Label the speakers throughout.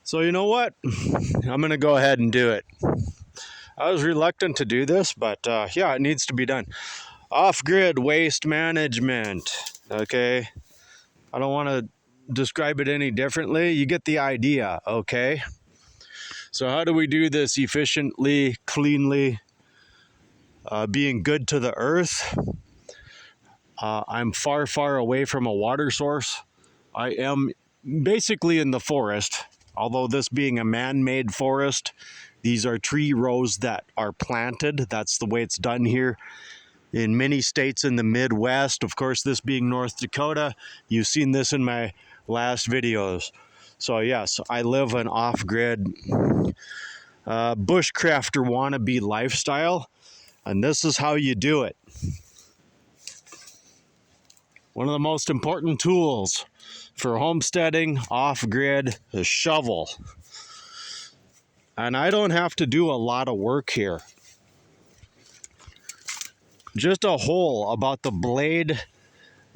Speaker 1: So you know what? I'm going to go ahead and do it. I was reluctant to do this, but yeah, it needs to be done. Off-grid waste management. Okay. I don't want to describe it any differently. You get the idea, okay? So how do we do this efficiently, cleanly, being good to the earth? I'm far, far away from a water source. I am basically in the forest, although this being a man-made forest, these are tree rows that are planted. That's the way it's done here in many states in the Midwest. Of course, this being North Dakota, you've seen this in my last videos. So yes, I live an off-grid bushcrafter wannabe lifestyle, and this is how you do it. One of the most important tools for homesteading off-grid is a shovel. And I don't have to do a lot of work here. Just a hole about the blade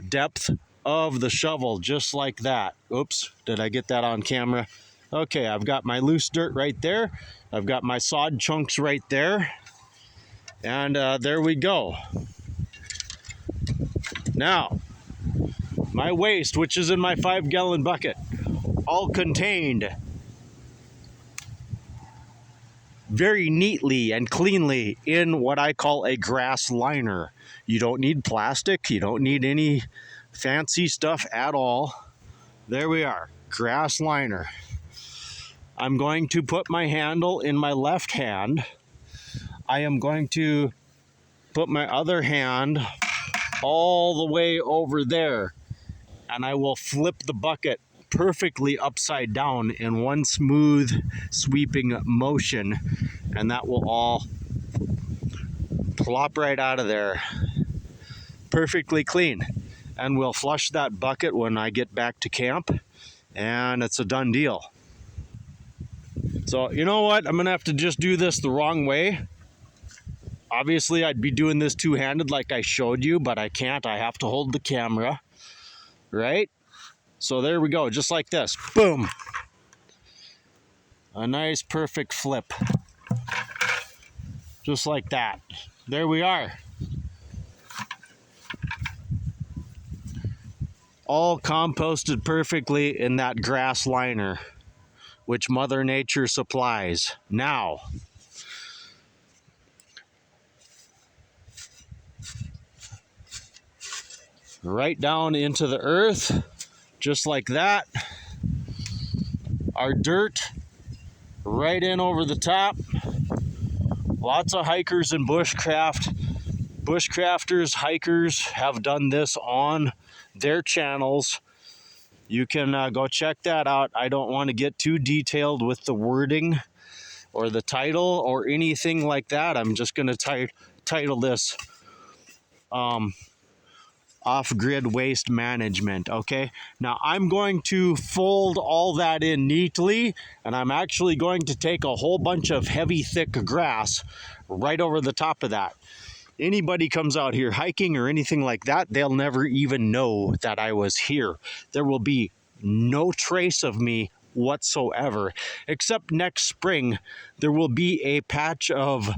Speaker 1: depth of the shovel, just like that. Oops, did I get that on camera? Okay, I've got my loose dirt right there. I've got my sod chunks right there. And there we go. Now, my waste, which is in my 5-gallon bucket, all contained very neatly and cleanly in what I call a grass liner. You don't need plastic. You don't need any fancy stuff at all. There we are, grass liner. I'm going to put my handle in my left hand. I am going to put my other hand all the way over there, and I will flip the bucket perfectly upside down in one smooth sweeping motion, and that will all plop right out of there perfectly clean. And we'll flush that bucket when I get back to camp, and it's a done deal. So you know what, I'm gonna have to just do this the wrong way. Obviously I'd be doing this two-handed like I showed you, but I can't. I have to hold the camera, right? So there we go, just like this. Boom. A nice perfect flip. Just like that. There we are. All composted perfectly in that grass liner, which Mother Nature supplies. Now, right down into the earth, just like that. Our dirt right in over the top. Lots of hikers and bushcrafters, hikers have done this on their channels. You can go check that out. I don't want to get too detailed with the wording or the title or anything like that. I'm just going to title this off-grid waste management. Okay, now I'm going to fold all that in neatly, and I'm actually going to take a whole bunch of heavy thick grass right over the top of that. Anybody comes out here hiking or anything like that, they'll never even know that I was here. There will be no trace of me whatsoever, except next spring there will be a patch of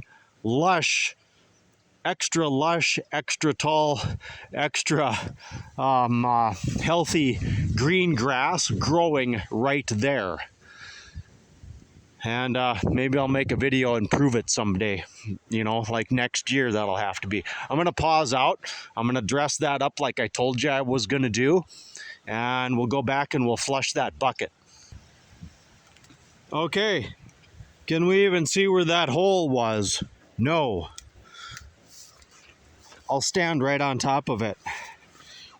Speaker 1: lush, extra tall, extra healthy green grass growing right there. And maybe I'll make a video and prove it someday, you know, like next year. That'll have to be. I'm going to pause out. I'm going to dress that up like I told you I was going to do, and we'll go back and we'll flush that bucket. Okay, can we even see where that hole was? No. I'll stand right on top of it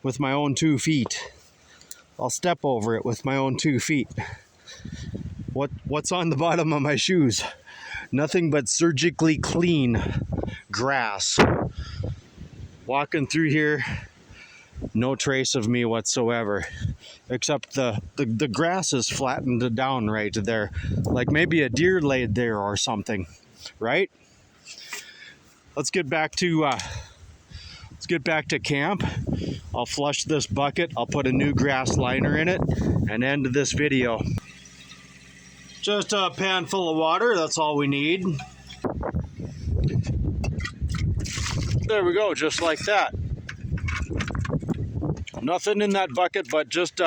Speaker 1: with my own 2 feet. I'll step over it with my own 2 feet. What's on the bottom of my shoes? Nothing but surgically clean grass. Walking through here, no trace of me whatsoever, except the grass is flattened down right there, like maybe a deer laid there or something, right? Let's get back to camp. I'll flush this bucket. I'll put a new grass liner in it and end this video. Just a pan full of water, that's all we need. There we go, just like that. Nothing in that bucket but just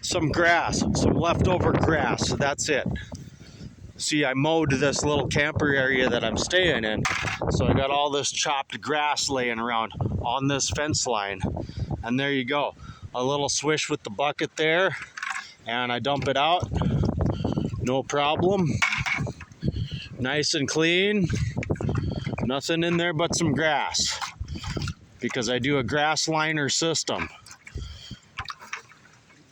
Speaker 1: some grass, some leftover grass, that's it. See, I mowed this little camper area that I'm staying in, so I got all this chopped grass laying around on this fence line. And there you go, a little swish with the bucket there, and I dump it out, no problem. Nice and clean, nothing in there but some grass, because I do a grass liner system.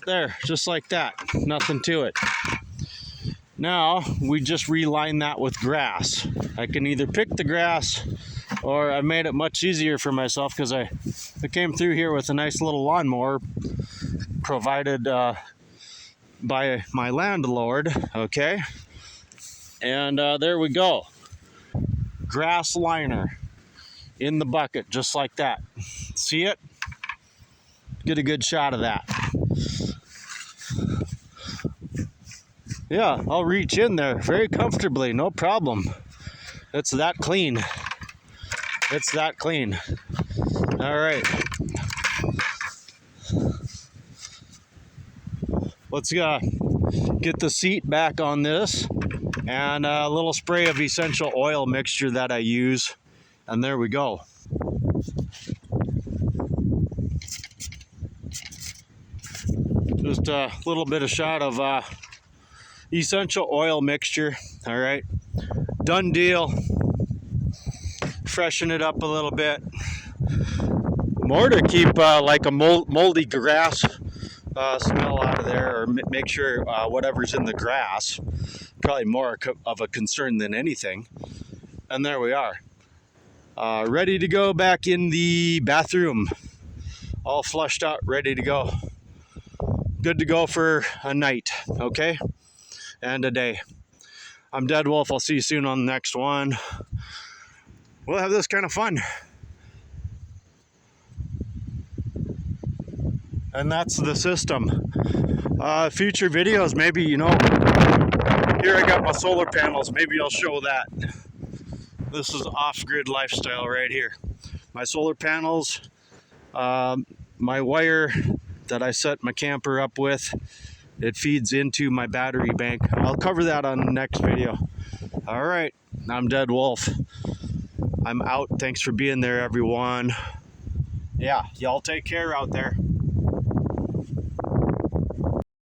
Speaker 1: There, just like that, nothing to it. Now, we just reline that with grass. I can either pick the grass, or I made it much easier for myself because I came through here with a nice little lawnmower provided by my landlord, okay? And there we go. Grass liner in the bucket, just like that. See it? Get a good shot of that. Yeah, I'll reach in there very comfortably, no problem. It's that clean. It's that clean. All right. Let's get the seat back on this, and a little spray of essential oil mixture that I use. And there we go. Just a little bit of shot of essential oil mixture. All right, done deal. Freshen it up a little bit more to keep like a moldy grass smell out of there, or make sure whatever's in the grass, probably more of a concern than anything. And there we are, ready to go back in the bathroom, all flushed out, ready to go, good to go for a night, okay, and a day. I'm Dead Wolf. I'll see you soon on the next one. We'll have this kind of fun. And that's the system. Future videos, maybe, you know, here I got my solar panels, maybe I'll show that. This is off-grid lifestyle right here. My solar panels, my wire that I set my camper up with, it feeds into my battery bank. I'll cover that on the next video. All right, I'm Dead Wolf. I'm out. Thanks for being there, everyone. Yeah, y'all take care out there.